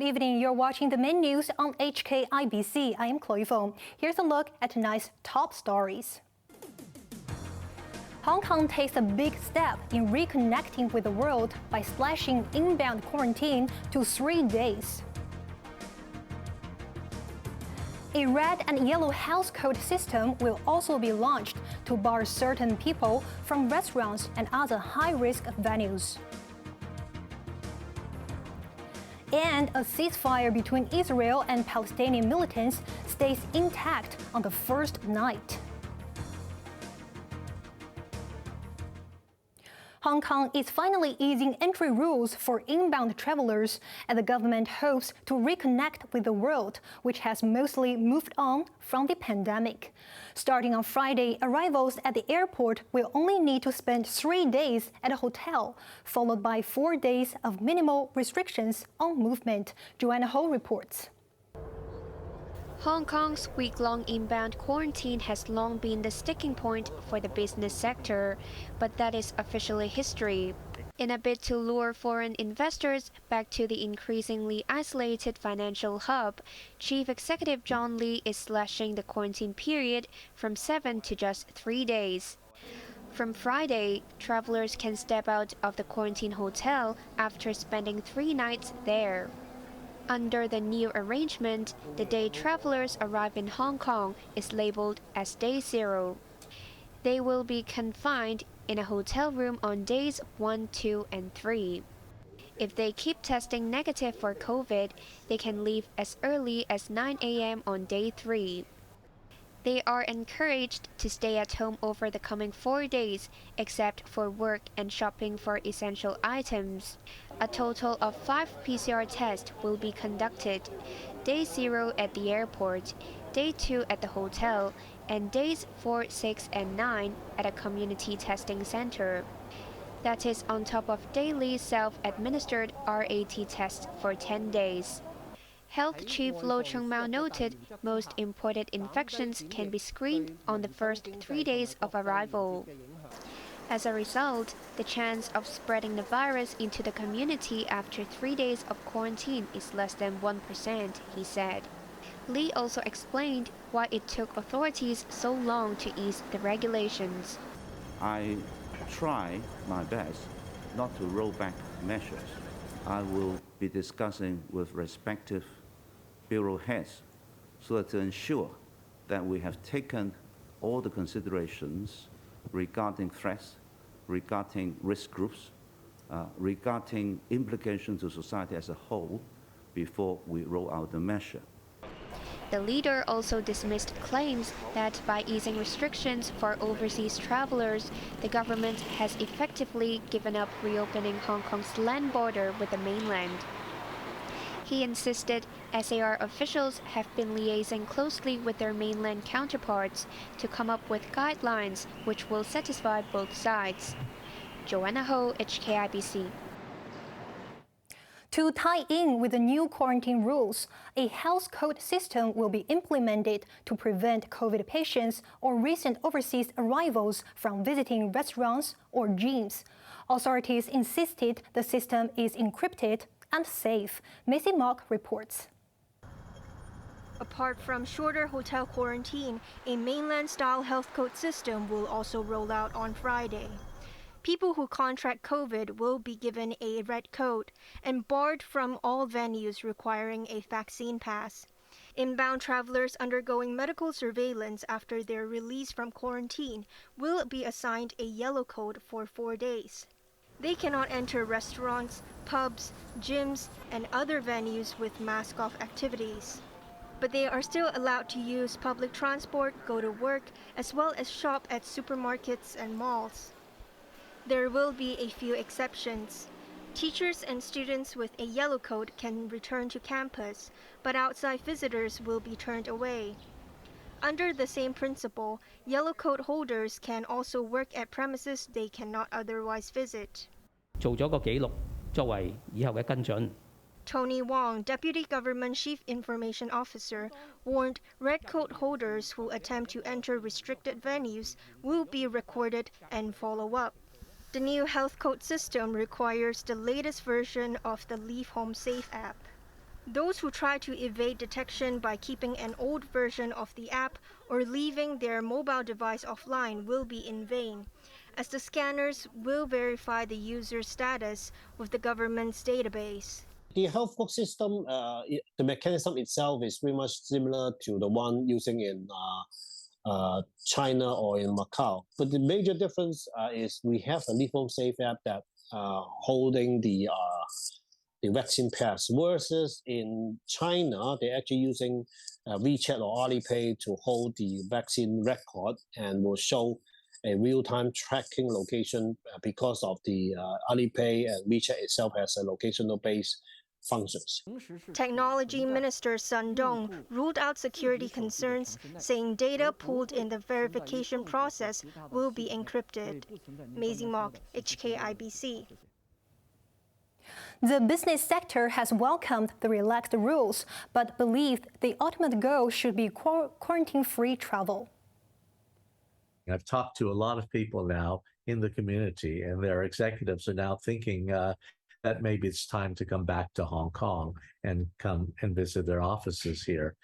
evening. You're watching the main news on HKIBC. I am Chloe Feng. Here's a look at tonight's top stories. Hong Kong takes a big step in reconnecting with the world by slashing inbound quarantine to 3 days. A red and yellow house code system will also be launched to bar certain people from restaurants and other high-risk venues. And a ceasefire between Israel and Palestinian militants stays intact on the first night. Hong Kong is finally easing entry rules for inbound travelers, and the government hopes to reconnect with the world, which has mostly moved on from the pandemic. Starting on Friday, arrivals at the airport will only need to spend 3 days at a hotel, followed by 4 days of minimal restrictions on movement. Joanna Ho reports. Hong Kong's week-long inbound quarantine has long been the sticking point for the business sector, but that is officially history. In a bid to lure foreign investors back to the increasingly isolated financial hub, Chief Executive John Lee is slashing the quarantine period from 7 to just 3 days. From Friday, travelers can step out of the quarantine hotel after spending 3 nights there. Under the new arrangement, the day travelers arrive in Hong Kong is labeled as Day 0. They will be confined in a hotel room on days 1, 2, and 3. If they keep testing negative for COVID, they can leave as early as 9 a.m. on day 3. They are encouraged to stay at home over the coming 4 days, except for work and shopping for essential items. A total of 5 PCR tests will be conducted: Day 0 at the airport, Day 2 at the hotel, and days 4, 6, and 9 at a community testing center. That is on top of daily self-administered RAT tests for 10 days. Health Chief Lo Chung-Mao noted most imported infections can be screened on the first 3 days of arrival. As a result, the chance of spreading the virus into the community after 3 days of quarantine is less than 1%, he said. Lee also explained why it took authorities so long to ease the regulations. I try my best not to roll back measures. I will be discussing with respective bureau heads so as to ensure that we have taken all the considerations regarding threats, regarding risk groups, regarding implications to society as a whole before we roll out the measure. The leader also dismissed claims that by easing restrictions for overseas travelers, the government has effectively given up reopening Hong Kong's land border with the mainland. He insisted SAR officials have been liaising closely with their mainland counterparts to come up with guidelines which will satisfy both sides. Joanna Ho, HKIBC. To tie in with the new quarantine rules, a health code system will be implemented to prevent COVID patients or recent overseas arrivals from visiting restaurants or gyms. Authorities insisted the system is encrypted and safe. Macy Mock reports. Apart from shorter hotel quarantine, a mainland-style health code system will also roll out on Friday. People who contract COVID will be given a red code and barred from all venues requiring a vaccine pass. Inbound travelers undergoing medical surveillance after their release from quarantine will be assigned a yellow code for 4 days. They cannot enter restaurants, pubs, gyms, and other venues with mask-off activities. But they are still allowed to use public transport, go to work, as well as shop at supermarkets and malls. There will be a few exceptions. Teachers and students with a yellow code can return to campus, but outside visitors will be turned away. Under the same principle, yellow code holders can also work at premises they cannot otherwise visit. 做咗個記錄作為以後嘅跟進。 Tony Wong, Deputy Government Chief Information Officer, warned red code holders who attempt to enter restricted venues will be recorded and follow up. The new health code system requires the latest version of the Leave Home Safe app. Those who try to evade detection by keeping an old version of the app or leaving their mobile device offline will be in vain, as the scanners will verify the user's status with the government's database. The health book system, the mechanism itself is very much similar to the one using in China or in Macau. But the major difference is we have a Live Home Safe app that holding the vaccine pass, versus in China, they're actually using WeChat or Alipay to hold the vaccine record and will show a real-time tracking location because of the Alipay and WeChat itself has a locational-based functions. Technology Minister Sun Dong ruled out security concerns, saying data pulled in the verification process will be encrypted. Maisie Mock, HKIBC. The business sector has welcomed the relaxed rules, but believed the ultimate goal should be quarantine-free travel. I've talked to a lot of people now in the community, and their executives are now thinking that maybe it's time to come back to Hong Kong and come and visit their offices here.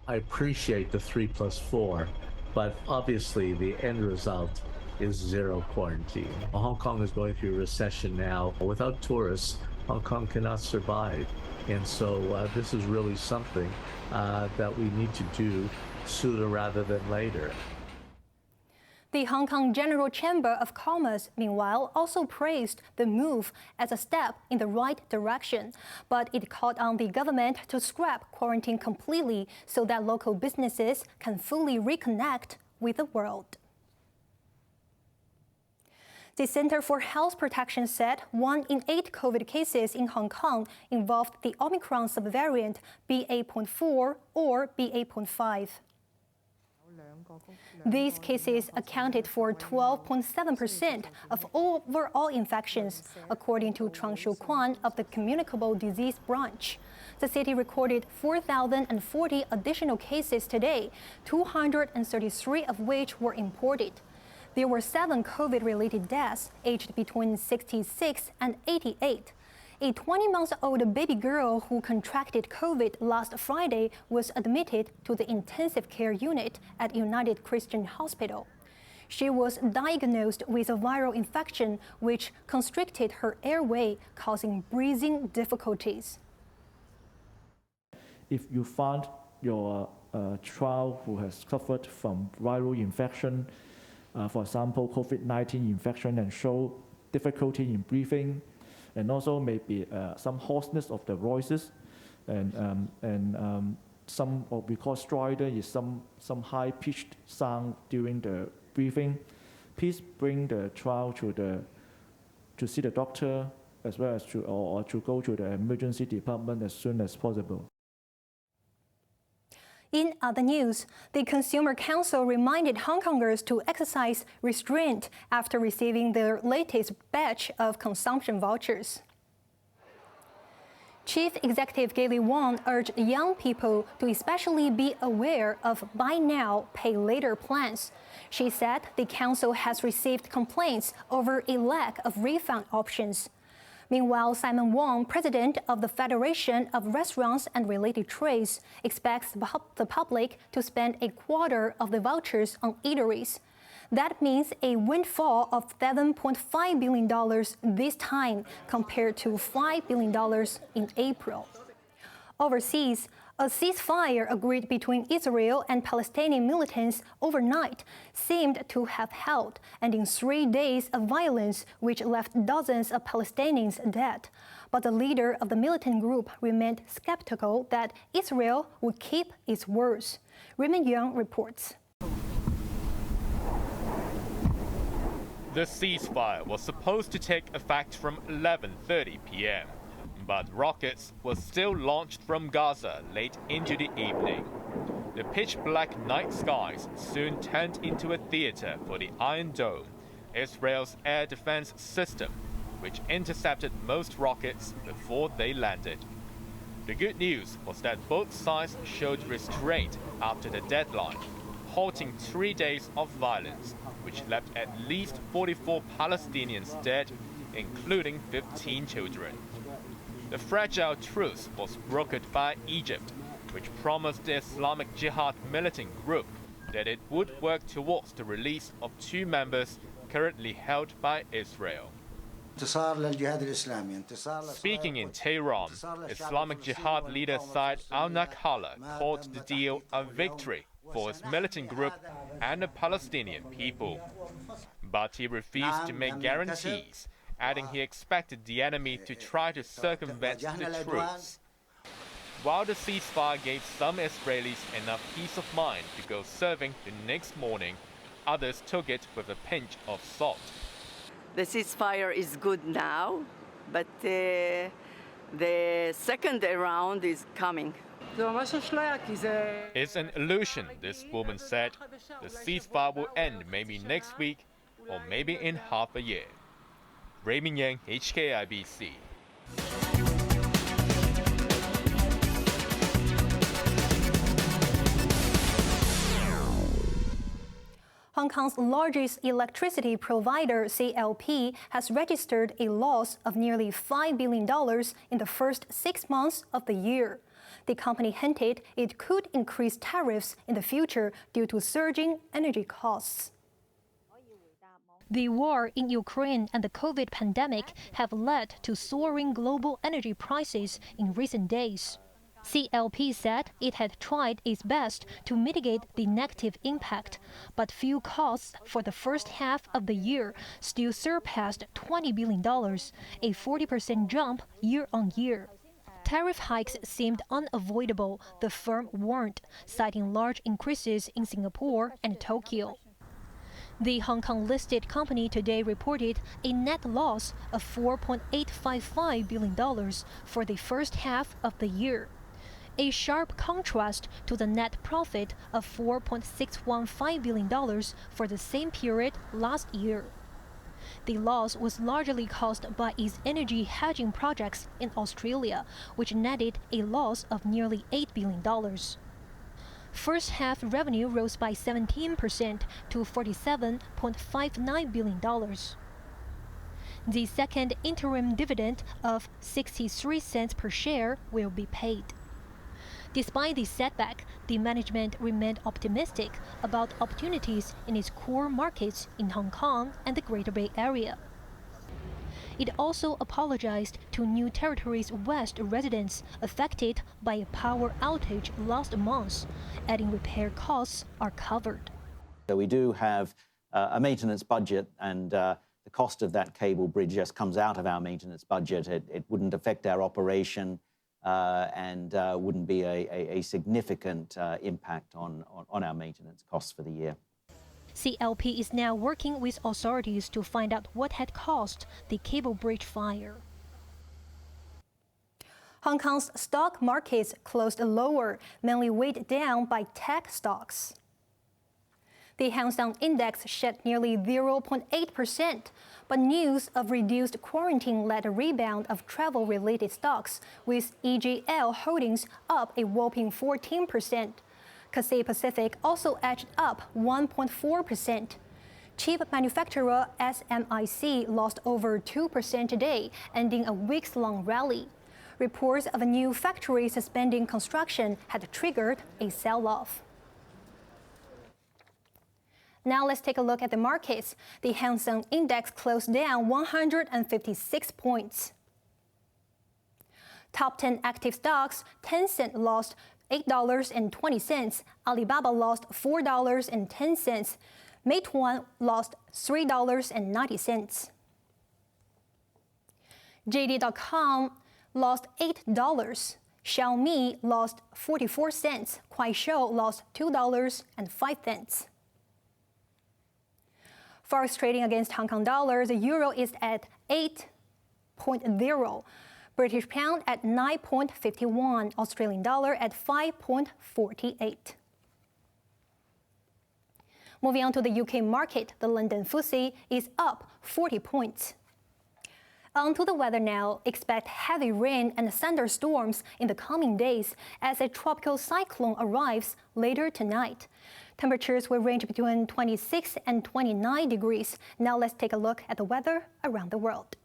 I appreciate the 3+4, but obviously the end result is zero quarantine. Hong Kong is going through a recession now. Without tourists, Hong Kong cannot survive. And so this is really something that we need to do sooner rather than later. The Hong Kong General Chamber of Commerce, meanwhile, also praised the move as a step in the right direction, but it called on the government to scrap quarantine completely so that local businesses can fully reconnect with the world. The Center for Health Protection said 1 in 8 COVID cases in Hong Kong involved the Omicron subvariant BA.4 or BA.5. These cases accounted for 12.7% of overall infections, according to Chuang Shu Kwan of the Communicable Disease Branch. The city recorded 4,040 additional cases today, 233 of which were imported. There were 7 COVID-related deaths aged between 66 and 88. A 20-month-old baby girl who contracted COVID last Friday was admitted to the intensive care unit at United Christian Hospital. She was diagnosed with a viral infection which constricted her airway, causing breathing difficulties. If you find your child who has suffered from viral infection, for example, COVID-19 infection, and show difficulty in breathing, and also maybe some hoarseness of the voices, and some what we call stridor is some high-pitched sound during the breathing. Please bring the child to see the doctor, as well as to go to the emergency department as soon as possible. In other news, the Consumer Council reminded Hong Kongers to exercise restraint after receiving their latest batch of consumption vouchers. Chief Executive Gaily Wong urged young people to especially be aware of buy now, pay later plans. She said the council has received complaints over a lack of refund options. Meanwhile, Simon Wong, president of the Federation of Restaurants and Related Trades, expects the public to spend a quarter of the vouchers on eateries. That means a windfall of $7.5 billion this time, compared to $5 billion in April. Overseas, a ceasefire agreed between Israel and Palestinian militants overnight seemed to have held, ending 3 days of violence which left dozens of Palestinians dead. But the leader of the militant group remained skeptical that Israel would keep its words. Raymond Young reports. The ceasefire was supposed to take effect from 11:30 p.m. but rockets were still launched from Gaza late into the evening. The pitch-black night skies soon turned into a theater for the Iron Dome, Israel's air defense system, which intercepted most rockets before they landed. The good news was that both sides showed restraint after the deadline, halting 3 days of violence, which left at least 44 Palestinians dead, including 15 children. The fragile truce was brokered by Egypt, which promised the Islamic Jihad militant group that it would work towards the release of 2 members currently held by Israel. Speaking in Tehran, Islamic Jihad leader Said al-Nakhala called the deal a victory for his militant group and the Palestinian people. But he refused to make guarantees, adding he expected the enemy to try to circumvent the truce. While the ceasefire gave some Israelis enough peace of mind to go surfing the next morning, others took it with a pinch of salt. The ceasefire is good now, but the second round is coming. It's an illusion, this woman said. The ceasefire will end maybe next week or maybe in half a year. Raymond Yang, HKIBC. Hong Kong's largest electricity provider, CLP, has registered a loss of nearly $5 billion in the first 6 months of the year. The company hinted it could increase tariffs in the future due to surging energy costs. The war in Ukraine and the COVID pandemic have led to soaring global energy prices in recent days. CLP said it had tried its best to mitigate the negative impact, but fuel costs for the first half of the year still surpassed $20 billion, a 40% jump year-on-year. Tariff hikes seemed unavoidable, the firm warned, citing large increases in Singapore and Tokyo. The Hong Kong-listed company today reported a net loss of $4.855 billion for the first half of the year, a sharp contrast to the net profit of $4.615 billion for the same period last year. The loss was largely caused by its energy hedging projects in Australia, which netted a loss of nearly $8 billion. First half revenue rose by 17% to $47.59 billion. The second interim dividend of 63 cents per share will be paid. Despite the setback, the management remained optimistic about opportunities in its core markets in Hong Kong and the Greater Bay Area. It also apologized to New Territories West residents affected by a power outage last month, adding repair costs are covered. So we do have a maintenance budget, and the cost of that cable bridge just comes out of our maintenance budget. It wouldn't affect our operation and wouldn't be a significant impact on our maintenance costs for the year. CLP is now working with authorities to find out what had caused the cable bridge fire. Hong Kong's stock markets closed lower, mainly weighed down by tech stocks. The Hang Seng Index shed nearly 0.8%, but news of reduced quarantine led a rebound of travel-related stocks, with EGL Holdings up a whopping 14%. Cathay Pacific also edged up 1.4%. Chip manufacturer SMIC lost over 2% today, ending a weeks-long rally. Reports of a new factory suspending construction had triggered a sell-off. Now let's take a look at the markets. The Hang Seng Index closed down 156 points. Top 10 active stocks: Tencent lost $8.20, Alibaba lost $4.10, Meituan lost $3.90. JD.com lost $8, Xiaomi lost 44 cents, Kuaishou lost $2.05. Forex trading against Hong Kong dollar, the euro is at 8.0. British pound at 9.51, Australian dollar at 5.48. Moving on to the UK market, the London FTSE is up 40 points. On to the weather now. Expect heavy rain and thunderstorms in the coming days as a tropical cyclone arrives later tonight. Temperatures will range between 26 and 29 degrees. Now let's take a look at the weather around the world.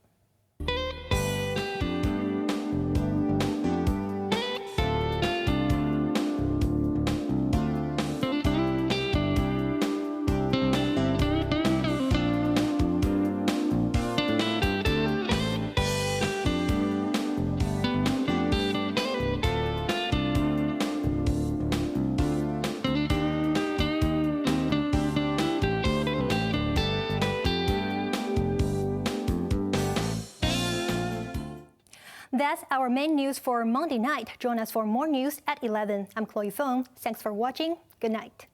That's our main news for Monday night. Join us for more news at 11. I'm Chloe Feng. Thanks for watching. Good night.